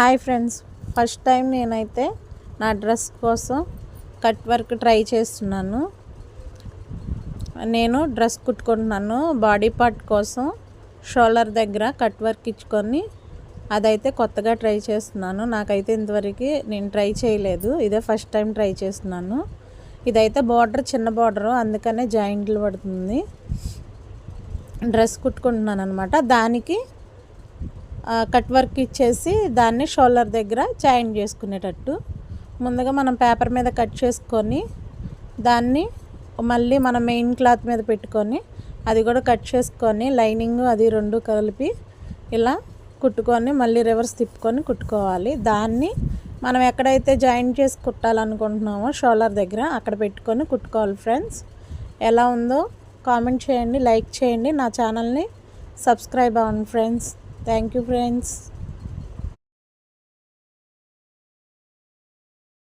Hi friends, first time నేనైతే నా dress కోసం కట్ వర్క్ ట్రై చేస్తున్నాను. నేను డ్రెస్ కుట్టుకుంటున్నాను. బాడీ పార్ట్ కోసం షోల్డర్ దగ్గర కట్ వర్క్ ఇచ్చుకొని అదైతే కొత్తగా ట్రై చేస్తున్నాను. నాకైతే ఇంతవరకు నేను ట్రై చేయలేదు. ఇదే ఫస్ట్ టైం ట్రై చేస్తున్నాను. ఇదైతే బార్డర్ చిన్న బార్డరు, అందుకనే జాయింట్లు పడుతుంది. డ్రెస్ కుట్టుకుంటున్నాను అనమాట. దానికి కట్ వర్క్ ఇచ్చేసి దాన్ని షోల్డర్ దగ్గర జాయిన్ చేసుకునేటట్టు ముందుగా మనం పేపర్ మీద కట్ చేసుకొని దాన్ని మళ్ళీ మన మెయిన్ క్లాత్ మీద పెట్టుకొని అది కూడా కట్ చేసుకొని లైనింగ్ అది రెండు కలిపి ఇలా కుట్టుకొని మళ్ళీ రివర్స్ తిప్పుకొని కుట్టుకోవాలి. దాన్ని మనం ఎక్కడైతే జాయిన్ చేసి కుట్టాలనుకుంటున్నామో షోల్డర్ దగ్గర అక్కడ పెట్టుకొని కుట్టుకోవాలి. ఫ్రెండ్స్, ఎలా ఉందో కామెంట్ చేయండి, లైక్ చేయండి, నా ఛానల్ని సబ్స్క్రైబ్ అవ్వండి ఫ్రెండ్స్. Thank you friends.